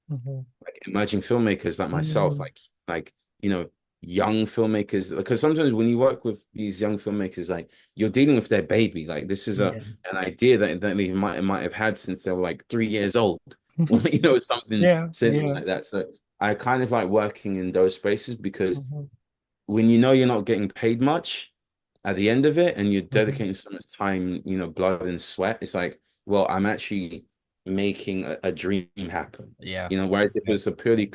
mhm, like emerging filmmakers like myself, mhm. like you know young filmmakers because sometimes when you work with these young filmmakers like you're dealing with their baby, like this is a Yeah. an idea that they might have had since they were like 3 years old or something Yeah. silly Yeah. like that. So I kind of like working in those spaces because Mhm, when you know you're not getting paid much at the end of it and you're mhm. dedicating so much time, blood and sweat, it's like, well, I'm actually making a dream happen. Yeah. Whereas if it Yeah. was a purely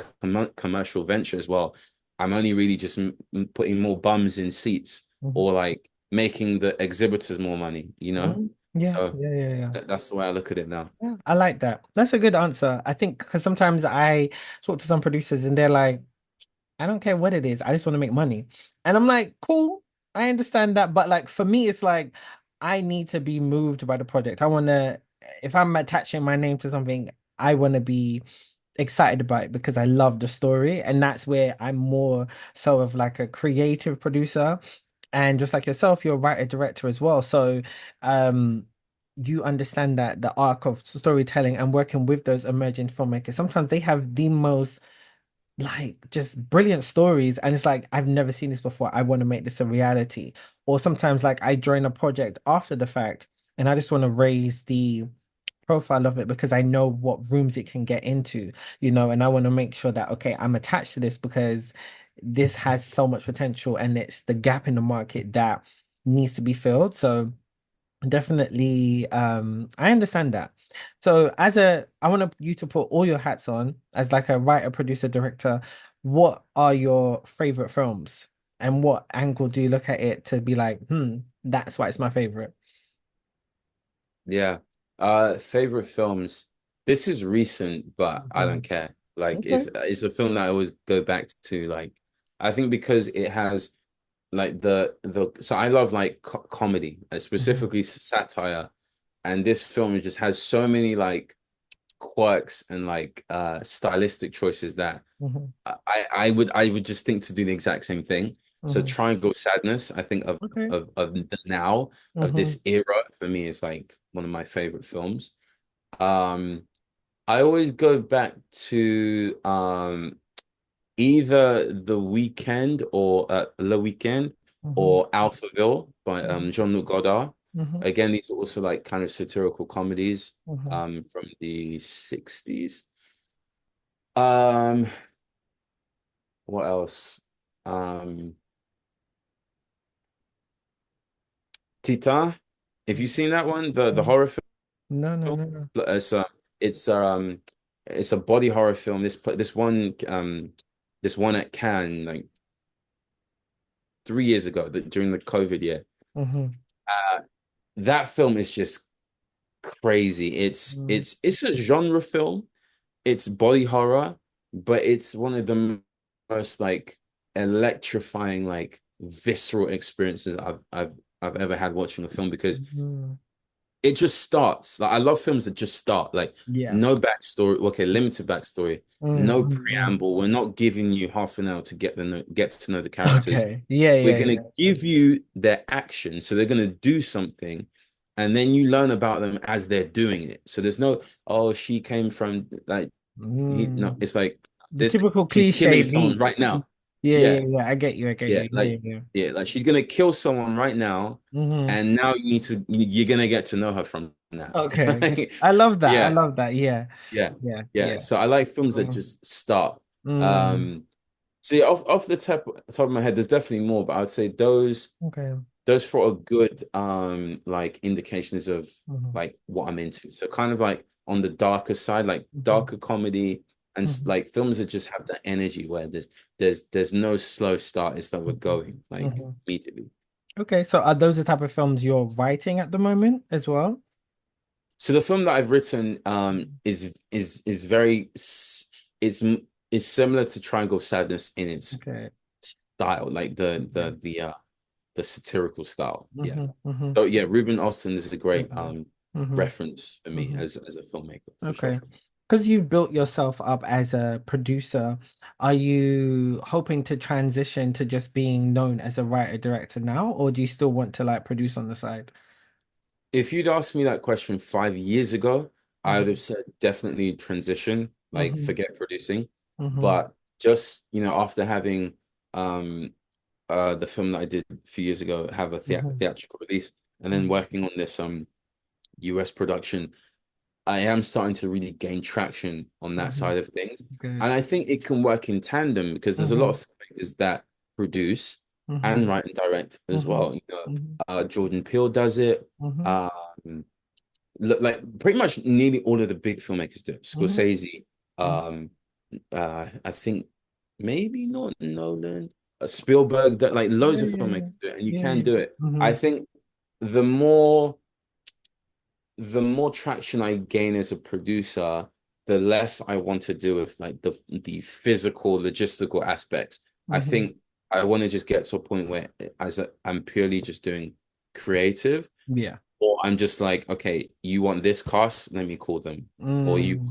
commercial venture as well, I'm only really just putting more bums in seats Mhm, or like making the exhibitors more money. mhm. Yeah. So Yeah. Yeah. Yeah. that's the way I look at it now. Yeah, I like that. That's a good answer. I think because sometimes I talk to some producers and they're like, I don't care what it is. I just want to make money. And I'm like, cool. I understand that. But like for me, it's like I need to be moved by the project. I want to, if I'm attaching my name to something, I want to be excited about it because I love the story. And that's where I'm more so of like a creative producer. And just like yourself, you're a writer director as well. So you understand that the arc of storytelling and working with those emerging filmmakers, sometimes they have the most like just brilliant stories and it's like I've never seen this before. I want to make this a reality. Or sometimes like I join a project after the fact and I just want to raise the profile of it because I know what rooms it can get into, and I want to make sure that okay, I'm attached to this because this has so much potential and it's the gap in the market that needs to be filled. So definitely, I understand that. So I want you to put all your hats on as like a writer, producer, director. What are your favorite films? And what angle do you look at it to be like, that's why it's my favorite? Yeah. Favorite films. This is recent, but I don't Mhm. care. Like Okay. it's a film that I always go back to. Like I think because it has like the so I love like comedy, Mhm. specifically satire, and this film just has so many like quirks and like stylistic choices that Mhm. I would just think to do the exact same thing. So hmm Triangle Sadness, I think Okay. of the now of hmm this era for me is like one of my favorite films. Um, I always go back to either The Weekend or Le Weekend hmm or Alphaville by hmm Jean-Luc Godard. hmm Again, these are also like kind of satirical comedies hmm from the 60s. Um, what else? Um, Tita. Have you seen that one? The horror No, no, film? no, no. It's it's um it's a body horror film. This one at Cannes like 3 years ago, during the COVID year. hmm Uh, that film is just crazy. It's a genre film. It's body horror, but it's one of the most like electrifying, like visceral experiences I've ever had watching a film because hmm it just starts. Like I love films that just start. Like Yeah. no backstory. Okay, limited backstory. No Mm-hmm. preamble. We're not giving you half an hour to get to know the characters. Okay. Yeah, We're yeah, gonna yeah. give you their action, so they're gonna do something, and then you learn about them as they're doing it. So there's no, oh, she came from like he no. Mm. It's like The this. typical She's cliche killing someone beat. right now. Yeah, yeah, Yeah, yeah. I get you. I get yeah, you. Yeah, like yeah. yeah, like she's gonna kill someone right now, hmm and now you're gonna get to know her from that. Okay. Like, I love that. I yeah, love that. Yeah. yeah, Yeah. yeah. Yeah. So I like films that Mm. just start. Mm. Um, so yeah, off the top of my head, there's definitely more, but I would say Okay. those four are good like indications of hmm like what I'm into. So kind of like on the darker side, like hmm darker comedy and hmm like films that just have that energy where there's no slow start. It's like we're going like hmm immediately. Okay. So are those the type of films you're writing at the moment as well? So the film that I've written is very it's is similar to Triangle Sadness in its Okay. style, like Okay. the satirical style. Yeah. hmm hmm So yeah, Ruben Austin is a great hmm hmm reference for me hmm as a filmmaker for sure. Okay. Because you've built yourself up as a producer, are you hoping to transition to just being known as a writer director now, or do you still want to like produce on the side? If you'd asked me that question 5 years ago, I would hmm have said definitely transition, like hmm forget producing. hmm But just, after having the film that I did a few years ago have a hmm theatrical release and then hmm working on this US production, I am starting to really gain traction on that hmm side of things. Good. And I think it can work in tandem because there's a lot hmm of filmmakers that produce and hmm write and direct as hmm well. hmm Jordan Peele does it. hmm Um, like pretty much nearly all of the big filmmakers do it. hmm Scorsese, um, I think maybe not Nolan, Spielberg, that like loads Yeah, of yeah, filmmakers yeah. do it, and you Yeah, can yeah. do it. hmm I think the more the more traction I gain as a producer, the less I want to do with like the physical, logistical aspects. I hmm think I want to just get to a point where I'm purely just doing creative, Yeah. or I'm just like, okay, you want this cost, let me call them. Or Mm.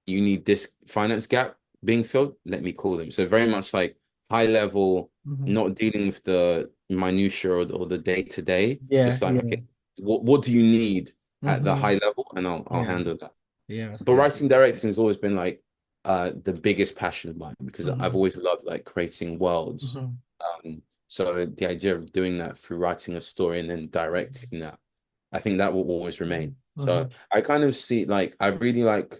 you need this finance gap being filled, let me call them. So very much like high level, hmm not dealing with the minutia or the day to day, Yeah, just like, yeah. okay, what do you need at the hmm high level, and I'll Yeah, handle that. yeah, But yeah. writing directing has always been like the biggest passion of mine because I've hmm always loved like creating worlds. hmm So the idea of doing that through writing a story and then directing that, I think that will always remain. So hmm I kind of see like I really like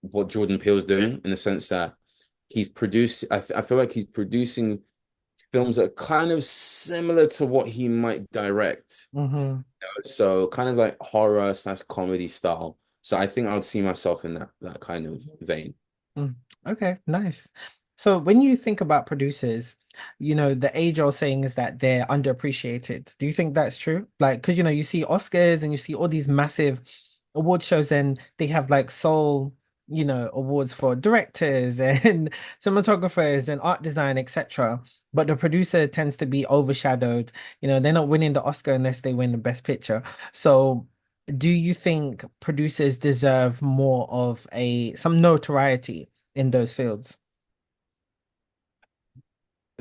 what Jordan Peele's doing in the sense that he's produced. I feel like he's producing films that are kind of similar to what he might direct. hmm So kind of like horror slash comedy style. So I think I would see myself in that kind of vein. Mm. Okay, nice. So when you think about producers, the age-old saying is that they're underappreciated. Do you think that's true? Like, because you see Oscars and you see all these massive award shows and they have like sole, awards for directors and cinematographers and art design, etc. But the producer tends to be overshadowed. They're not winning the Oscar unless they win the Best Picture. So do you think producers deserve more of some notoriety in those fields?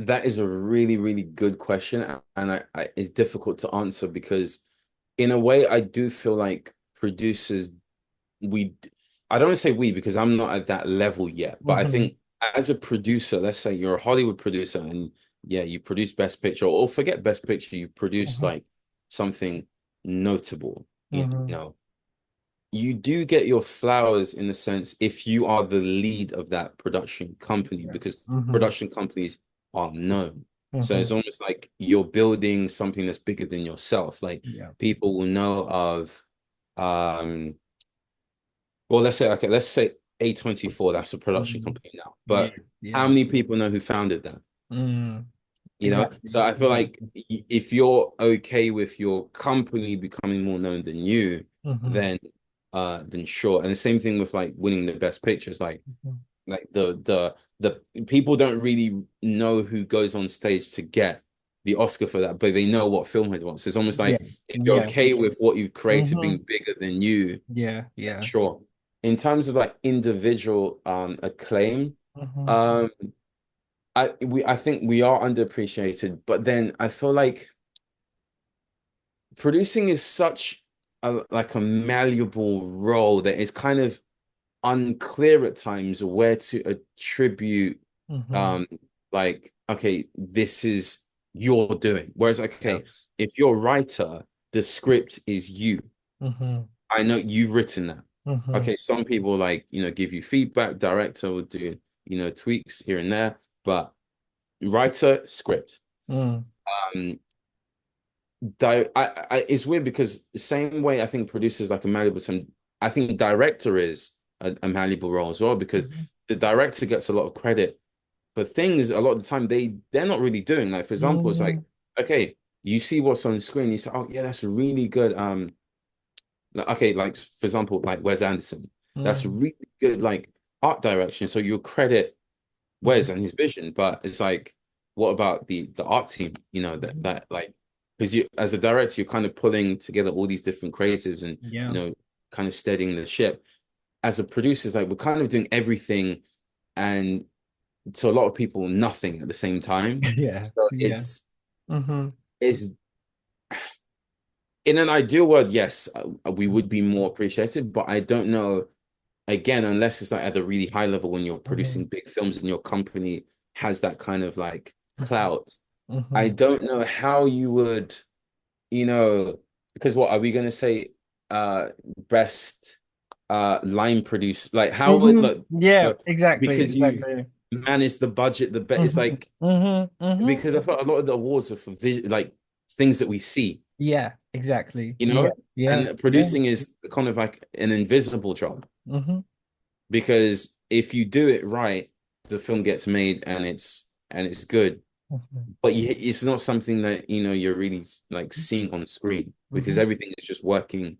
that is a really, really good question, and it's difficult to answer because, in a way, I do feel like producers, we, I don't want to say we because I'm not at that level yet, but I Hmm. think as a producer, let's say you're a Hollywood producer and yeah, you produce Best Picture, or forget Best Picture, you produce Hmm. like something notable, Hmm. you do get your flowers in the sense if you are the lead of that production company Yeah. because Hmm. production companies are known. So Hmm. it's almost like you're building something that's bigger than yourself. Like Yeah. people will know of um well let's say A24, that's a production Mm. company now. Yeah. But how Yeah. many people know who founded that? Mm. So Exactly. I feel like Exactly. if you're okay with your company becoming more known than you, Hmm. then then sure. And the same thing with like winning the best pictures, like the people don't really know who goes on stage to get the Oscar for that, but they know what film it was. It's almost Yeah. like if you're Yeah. okay with what you've created Hmm. being bigger than you, Yeah. Yeah. sure. In terms of like individual acclaim, Hmm. um I think we are underappreciated, but then I feel like producing is such a malleable role that it's kind of unclear at times where to attribute Hmm. um like okay, this is your doing. Whereas Yeah. okay, if you're a writer, the script is you. Hmm. I know you've written that. Hmm. Okay, some people like, give you feedback, director will do, tweaks here and there, but writer, script. Mm. Um, it's weird because the same way I think producers like a malleable some I think director is a malleable role as well because Mhm. the director gets a lot of credit for things a lot of the time they're not really doing. Like for example, it's like, Mhm. okay, you see what's on screen, you say, oh yeah, that's a really good okay, like for example, like Wes Anderson. That's Mm. really good like art direction. So you credit Wes Mhm. and his vision, but it's like, what about the art team? Mhm. That like because you as a director, you're kind of pulling together all these different creatives and Yeah. kind of steadying the ship. As a producer, it's like we're kind of doing everything and to a lot of people, nothing at the same time. Yeah. So Yeah. Hmm. it's in an ideal world, yes, we would be more appreciated, but I don't know again, unless it's like at a really high level when you're Hmm. producing big films and your company has that kind of like clout. I Hmm. don't know how you would, you know, because what are we gonna say? Uh, best line produce, like how would Hmm. look, Yeah. look Exactly. because you've Exactly. managed the budget, the bet it's Hmm. like Hmm. Hmm. because I thought a lot of the awards are for like things that we see, Yeah. Exactly. you Yeah. know, Yeah. and Yeah. producing is kind of like an invisible job. Hmm. Because if you do it right, the film gets made and it's good. Hmm. But it's not something that you're really like seeing on screen because Hmm. everything is just working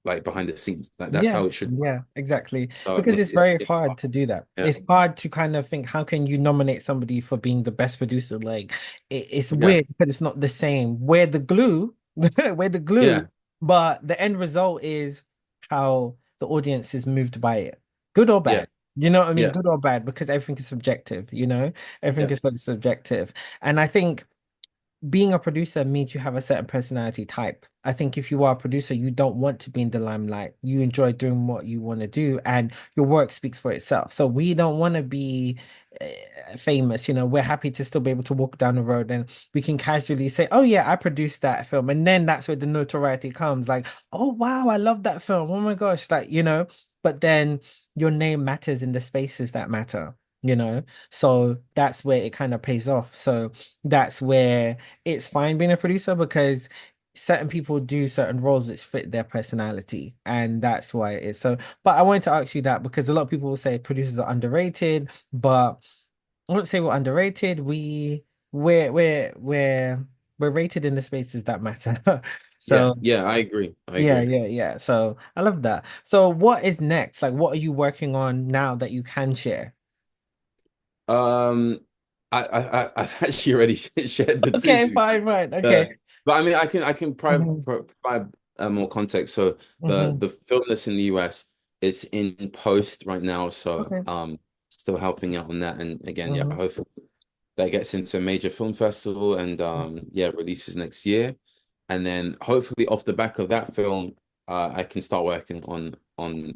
like behind the scenes. Like that's Yeah, how it should work. yeah, exactly. So Because it's very it's hard to do that. yeah It's hard to kind of think, how can you nominate somebody for being the best producer? Like, it's yeah weird because it's not the same. We're the glue, we're the yeah glue, but the end result is how the audience is moved by it, good or yeah bad. You know what I mean? yeah Good or bad, because everything is subjective, everything yeah is so subjective. And I think being a producer means you have a certain personality type. I think if you are a producer, you don't want to be in the limelight. You enjoy doing what you want to do, and your work speaks for itself. So we don't want to be famous. We're happy to still be able to walk down the road and we can casually say, "Oh yeah, I produced that film," and then that's where the notoriety comes. Like, "Oh wow, I love that film. Oh my gosh!" Like. But then your name matters in the spaces that matter. So that's where it kind of pays off. So that's where it's fine being a producer because certain people do certain roles which fit their personality, and that's why it is. So, but I wanted to ask you that because a lot of people will say producers are underrated, but I wouldn't say we're underrated. We're rated in the spaces that matter. yeah So yeah I yeah, agree. yeah, yeah. So I love that. So what is next? Like, what are you working on now that you can share? Um, I've actually already shared the two Okay, to fine, fine. uh, Okay. but I mean I can Hmm. provide more context. So the Hmm. the film that's in the US, it's in post right now. So Okay. still helping out on that. And again, yeah, Hmm. hopefully. that gets into a major film festival and yeah, releases next year. And then hopefully off the back of that film, I can start working on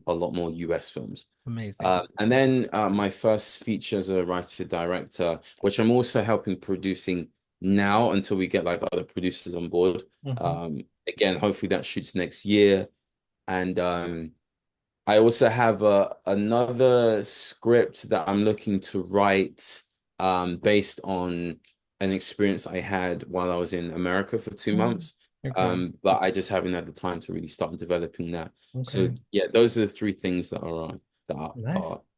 a lot more US films. Amazing. And then my first feature as a writer director, which I'm also helping producing now until we get like other producers on board. Hmm. Again, hopefully that shoots next year. And I also have another script that I'm looking to write based on an experience I had while I was in America for 2 months. Okay. But I just haven't had the time to really start developing that. So Okay. yeah, those are the three things Nice. are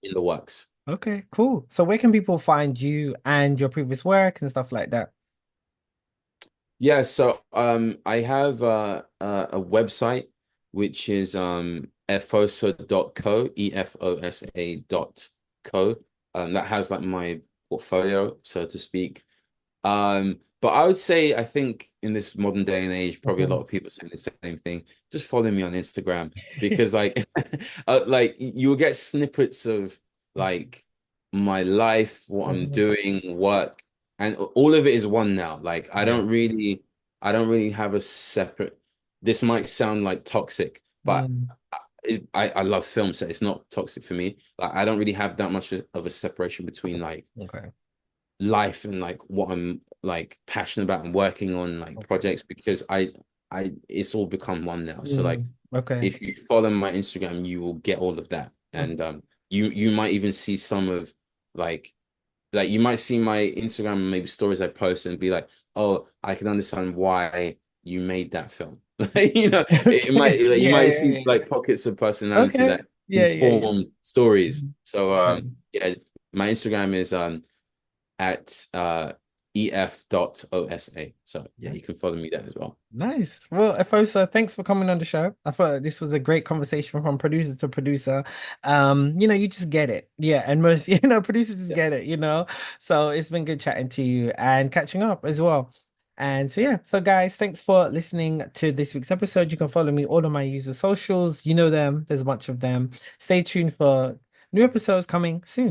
in the works. Okay, cool. So where can people find you and your previous work and stuff like that? Yeah, so I have a website which is efosa.co, EFOSA.co. That has like my portfolio, so to speak. But I would say I think in this modern day and age, probably a lot Mhm. of people saying the same thing. Just follow me on Instagram because like you will get snippets of like my life, what I'm Mhm. doing, work, and all of it is one now. Like Yeah. I don't really have a separate. This might sound like toxic, but Mm. I love film, so it's not toxic for me. Like I don't really have that much of a separation between like Okay. life and like what I'm like passionate about and working on like Okay. projects because I it's all become one now. So like Okay. if you follow my Instagram, you will get all of that. And you might even see some of like you might see my Instagram maybe stories I post and be like, oh, I can understand why you made that film. Like, it might Okay. like, you Yeah, might yeah, see yeah. like pockets of personality Okay. that Yeah, yeah, yeah. inform stories. So Okay. yeah, my Instagram is at ef.osa. So yeah, you can follow me there as well. Nice. Well, Efosa, thanks for coming on the show. I thought this was a great conversation from producer to producer. You just get it. Yeah, and most, producers just Yeah. get it, So it's been good chatting to you and catching up as well. And so yeah, so guys, thanks for listening to this week's episode. You can follow me all on my user socials. You know them. There's a bunch of them. Stay tuned for new episodes coming soon.